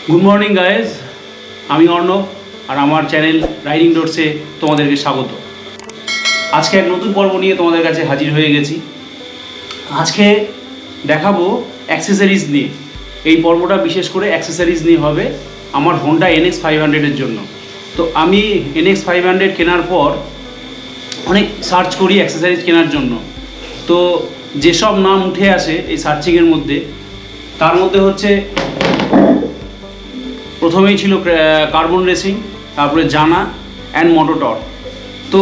Good morning guys, আমি অর্ণব আর আমার channel riding ডটসে তোমাদেরকে স্বাগত। আজকে এক নতুন পর্ব নিয়ে তোমাদের কাছে হাজির হয়ে গেছি। আজকে দেখাবো অ্যাক্সেসরিজ নিয়ে। এই পর্বটা বিশেষ করে অ্যাক্সেসরিজ নিয়ে হবে আমার হোন্ডা NX 500-এর জন্য। তো আমি NX 500 কেনার পর অনেক সার্চ করি অ্যাক্সেসরিজ কেনার জন্য। তো যেসব নাম উঠে আসে এই সার্চিংয়ের মধ্যে, তার মধ্যে হচ্ছে প্রথমেই ছিল কার্বন রেসিং, তারপরে জানা অ্যান্ড মোটোটর্ক। তো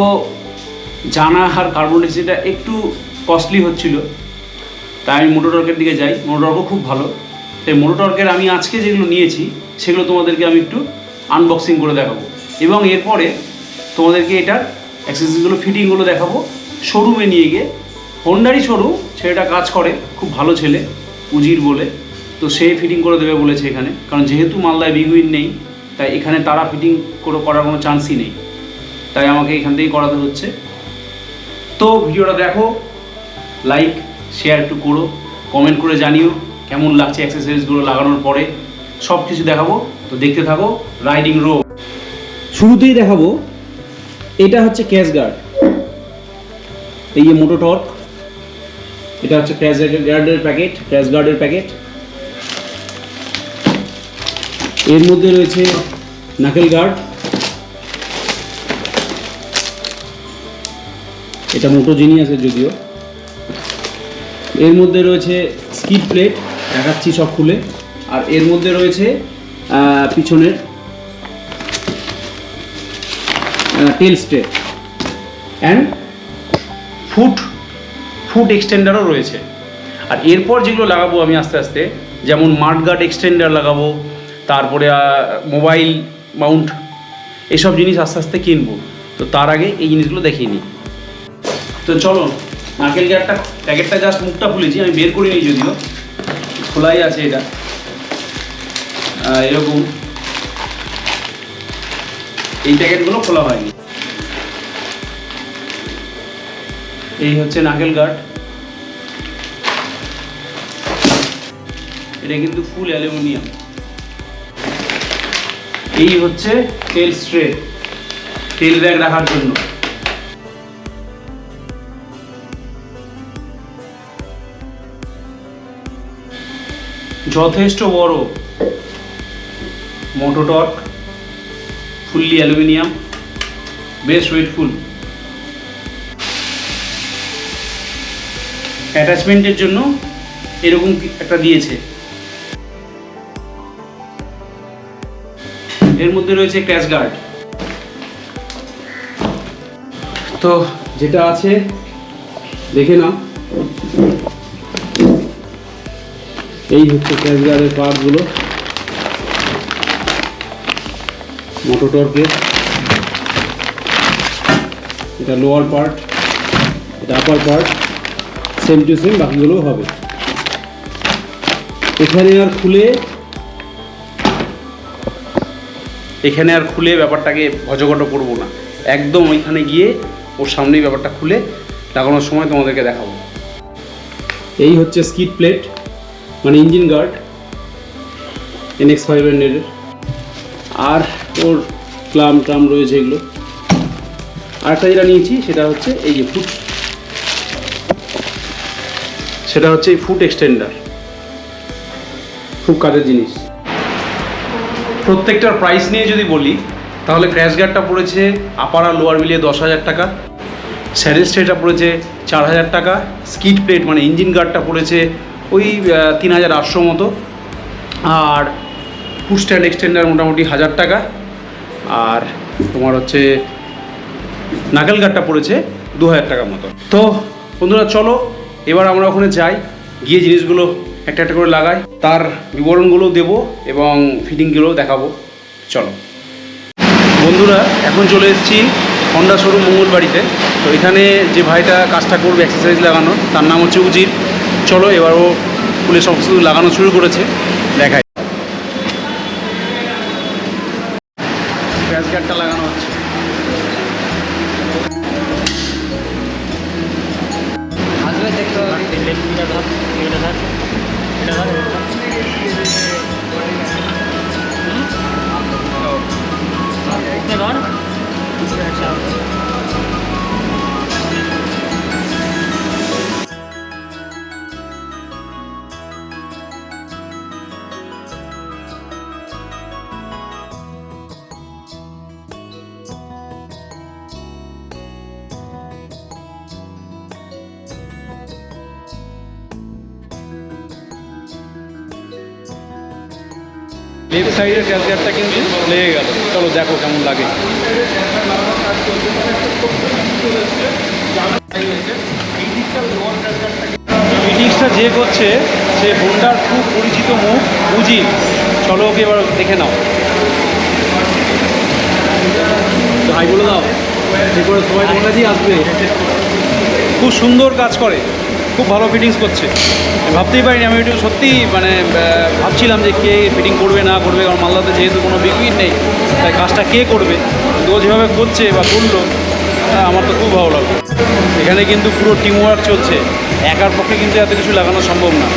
জানা আর কার্বন রেসিংটা একটু কস্টলি হচ্ছিল, তাই আমি মোটোটর্কের দিকে যাই। মোটোটর্কও খুব ভালো। তাই মোটোটর্কের আমি আজকে যেগুলো নিয়েছি সেগুলো তোমাদেরকে আমি একটু আনবক্সিং করে দেখাবো, এবং এরপরে তোমাদেরকে এটার অ্যাক্সেসরিজগুলো ফিটিংগুলো দেখাবো শোরুমে নিয়ে গিয়ে। হোন্ডারই শোরুম, ছেলেটা কাজ করে, খুব ভালো ছেলে, উজির বলে। তো সে ফিটিং করে দেবে বলেছে এখানে, কারণ যেহেতু মালদায় বিগ উইন নেই, তাই এখানে তারা ফিটিং করার কোনো চান্সই নেই, তাই আমাকে এখান থেকেই করাতে হচ্ছে। তো ভিডিওটা দেখো, লাইক শেয়ার একটু করো, কমেন্ট করে জানিও কেমন লাগছে অ্যাক্সেসরিজগুলো লাগানোর পরে। সব কিছু দেখাবো, তো দেখতে থাকো রাইডিং রো। শুরুতেই দেখাবো, এটা হচ্ছে ক্র্যাশ গার্ড। এই যে মোটোটর্ক, এটা হচ্ছে ক্র্যাশ গার্ডের প্যাকেট। এর মধ্যে রয়েছে নাকেল গার্ড, এটা মোটো জিনিয়াসের যদিও। এর মধ্যে রয়েছে স্কিড প্লেট, দেখাচ্ছি সব খুলে। আর এর মধ্যে রয়েছে পিছনের টেল স্ট্রে অ্যান্ড ফুট এক্সটেন্ডারও রয়েছে। আর এরপর যেগুলো লাগাবো আমি আস্তে আস্তে, যেমন মাডগার্ড এক্সটেন্ডার লাগাবো, তারপরে মোবাইল মাউন্ট, এসব জিনিস আস্তে আস্তে কিনবো। তো তার আগে এই জিনিসগুলো দেখিয়ে নিই। তো চলো, নারকেল গার্ডটা প্যাকেটটা জাস্ট মুখটা খুলেছি, আমি বের করিনি যদিও, খোলাই আছে এটা এরকম। এই প্যাকেটগুলো খোলা হয়নি। এই হচ্ছে নারকেল গার্ড, এটা কিন্তু ফুল অ্যালুমিনিয়াম। এই হচ্ছে তেল স্ট্রে, তেল ব্যাগ রাখার জন্য। যথেষ্ট বড় মোটোটর্ক, ফুললি অ্যালুমিনিয়াম, বেশ ওয়েটফুল। অ্যাটাচমেন্টের জন্য এরকম একটা দিয়েছে। এর মধ্যে রয়েছে ক্র্যাশ গার্ড। তো যেটা আছে দেখে নাও, এই হচ্ছে ক্র্যাশ গার্ডের পার্টগুলো মোটোটর্কের। এটা লোয়ার পার্ট, এটা upper part, same to same বাকিগুলোও হবে। এখানে আর খুলে ব্যাপারটাকে ভজঘট করবো না, একদম ওইখানে গিয়ে ওর সামনেই ব্যাপারটা খুলে লাগানোর সময় তোমাদেরকে দেখাবো। এই হচ্ছে স্কিড প্লেট, মানে ইঞ্জিন গার্ড NX 500-এর। আর ওর ট্রাম রয়েছে এগুলো। আরেকটা যেটা নিয়েছি সেটা হচ্ছে এই যে সেটা হচ্ছে এই ফুট এক্সটেন্ডার, খুব কাজের জিনিস। প্রত্যেকটার প্রাইস নিয়ে যদি বলি, তাহলে ক্র্যাশ গার্ডটা পড়েছে আপার আর লোয়ার মিলিয়ে 10,000 টাকা, স্যাডেল স্ট্রেটা পড়েছে 4,000 টাকা, স্কিড প্লেট মানে ইঞ্জিন গার্ডটা পড়েছে ওই 3,800 মতো, আর ফুট স্ট্যান্ড এক্সটেন্ডার মোটামুটি 1,000 টাকা, আর তোমার হচ্ছে নাকেল গার্ডটা পড়েছে 2,000 টাকার মতো। তো বন্ধুরা চলো, এবার আমরা ওখানে যাই, গিয়ে জিনিসগুলো একটা একটা করে লাগাই, তার বিবরণগুলো দেবো এবং ফিটিংগুলো দেখাবো। চলো বন্ধুরা, এখন চলে এসেছি হন্ডা শোরুম মঙ্গলবাড়িতে। তো এখানে যে ভাইটা কাজটা করবে অ্যাক্সেসরিজ লাগানোর, তার নাম হচ্ছে উজির। চলো এবার ও ফুলে সব কিছু লাগানো শুরু করেছে, দেখাই। ক্র্যাশ গার্ডটা লাগানো হচ্ছে। লেফট সাইডের ক্র্যাশ গার্ডটা কিন্তু লেগে গেল। চলো দেখো কেমন লাগে। ফিটিংসটা যে করছে সে হোন্ডার খুব পরিচিত মুখ বুঝি। চলো ওকে এবার দেখে নাও। হাই বলে দাও, এরপরে সবাই হোন্ডাতেই আসবে। খুব সুন্দর কাজ করে, খুব ভালো ফিটিংস করছে। ভাবতেই পারিনি, আমি একটু সত্যিই মানে ভাবছিলাম যে কে ফিটিং করবে না করবে, কারণ মালদাতে যেহেতু কোনো বিক্রি নেই তাই কাজটা কে করবে। তো যেভাবে করছে বা করলো আমার তো খুব ভালো লাগলো। এখানে কিন্তু পুরো টিম ওয়ার্ক চলছে, একার পক্ষে কিন্তু এত কিছু লাগানো সম্ভব না।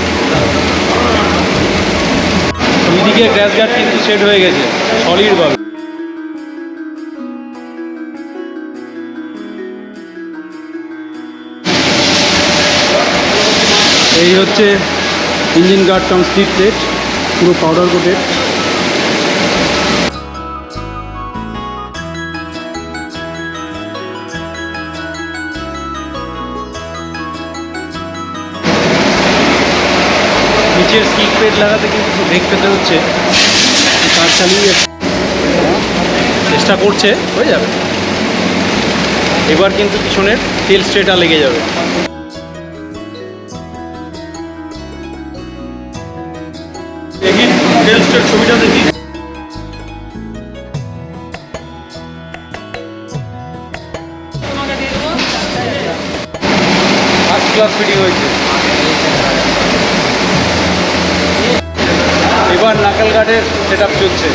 দুইদিকে ক্র্যাশ গার্ড কিন্তু সেট হয়ে গেছে সলিডভাবে। এই হচ্ছে ইঞ্জিন গার্ড কাম স্পিড প্লেট, পুরো পাউডার কোটেড। নিচের স্কিক প্লেট লাগাতে কিন্তু ব্রেক পেতে হচ্ছে, কাজ চালিয়ে চেষ্টা করছে, হয়ে যাবে। এবার কিন্তু পিছনের তেল স্ট্রেটা লেগে যাবে। দেখি তেল স্ট্রেট ছবিটা দেখি। ফার্স্ট ক্লাস ফিটিং হয়েছে। এবার নাকেল গার্ডের সেট আপ চলছে।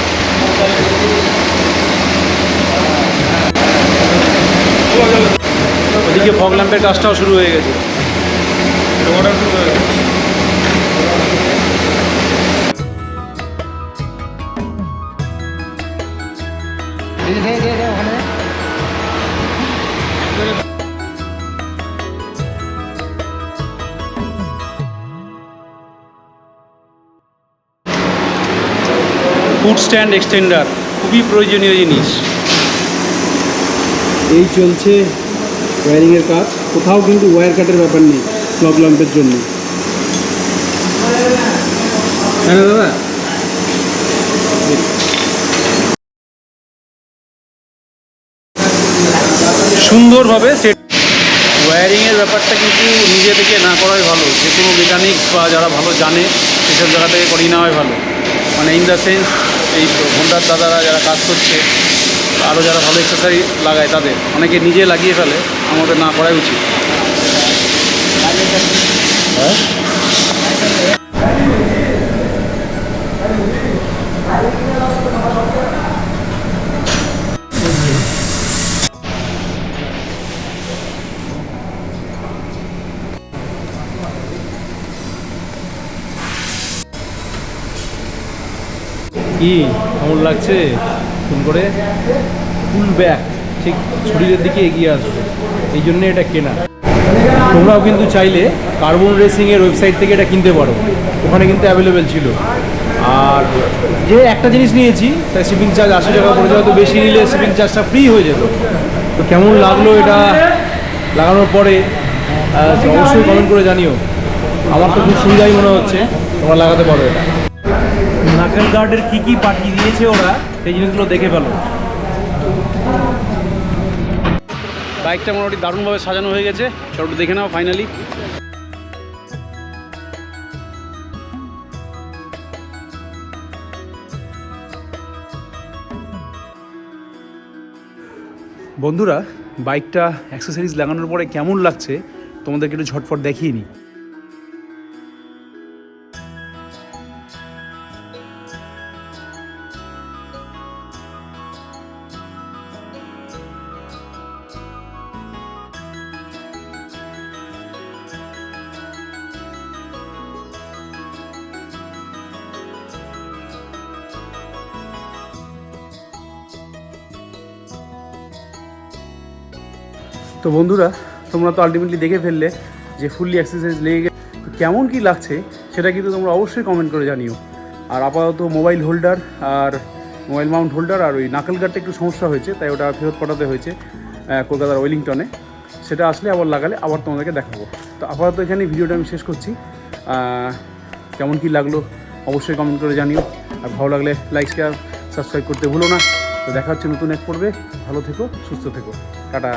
ওদিকে ফগ ল্যাম্পের কাজটাও শুরু হয়ে গেছে। ফুড স্ট্যান্ড এক্সটেন্ডার খুবই প্রয়োজনীয় জিনিস। এই চলছে ওয়্যারিংয়ের কাজ, কোথাও কিন্তু ওয়্যার কাটের ব্যাপার নেই ফগ ল্যাম্পের জন্য। হ্যাঁ দাদা, সুন্দরভাবে সেট। ওয়্যারিংয়ের ব্যাপারটা কিন্তু নিজে থেকে না করাই ভালো, যে কোনো মেকানিক্স বা যারা ভালো জানে সেসব জায়গা থেকে করিয়ে নেওয়াই ভালো। মানে ইন দ্য সেন্স এই হোন্ডার দাদারা যারা কাজ করছে, আরও যারা ভালো এক্সেসরি লাগায় তাদের অনেকে নিজে লাগিয়ে ফেলে, আমাদের না করাই উচিত। হ্যাঁ কি কেমন লাগছে? ফোন করে ফুল ব্যাক ঠিক শরীরের দিকে এগিয়ে আসবে, এই জন্যে এটা কেনা। তোমরাও কিন্তু চাইলে কার্বন রেসিংয়ের ওয়েবসাইট থেকে এটা কিনতে পারো, ওখানে কিন্তু অ্যাভেলেবেল ছিল। আর যে একটা জিনিস নিয়েছি তাই শিপিং চার্জ 80 টাকা পড়ে যাওয়া, তো বেশি নিলে শিপিং চার্জটা ফ্রি হয়ে যেত। তো কেমন লাগলো এটা লাগানোর পরে অবশ্যই কমেন্ট করে জানিও। আমার তো খুব সুবিধাই মনে হচ্ছে, তোমরা লাগাতে পারো এটা। নাকেল গার্ডের কী কী পাঠিয়ে দিয়েছে ওরা সেই জিনিসগুলো দেখে ফেলো। বাইকটা মোটামুটি দারুণভাবে সাজানো হয়ে গেছে, সবটা দেখে নাও ফাইনালি। বন্ধুরা, বাইকটা অ্যাক্সেসরিজ লাগানোর পরে কেমন লাগছে তোমাদেরকে একটু ঝটফট দেখিয়ে নিই। তো বন্ধুরা, তোমরা তো আলটিমেটলি দেখে ফেললে যে ফুললি অ্যাক্সেসরিজ লেগে গেছে। তো কেমন কি লাগছে সেটা কিন্তু তোমরা অবশ্যই কমেন্ট করে জানিও। আর আপাতত মোবাইল হোল্ডার আর মোবাইল মাউন্ট হোল্ডার আর ওই নাকেল গার্ডটা একটু সমস্যা হয়েছে, তাই ওটা ফেরত পাঠাতে হয়েছে কলকাতার ওয়েলিংটনে। সেটা আসলে আবার লাগালে আবার তোমাদেরকে দেখাবো। তো আপাতত এখানে ভিডিওটা আমি শেষ করছি। কেমন কি লাগলো অবশ্যই কমেন্ট করে জানিও। আর ভালো লাগলে লাইক শেয়ার সাবস্ক্রাইব করতে ভুলো না। তো দেখা হচ্ছে নতুন এক পর্বে। ভালো থেকো, সুস্থ থেকো, টাটা।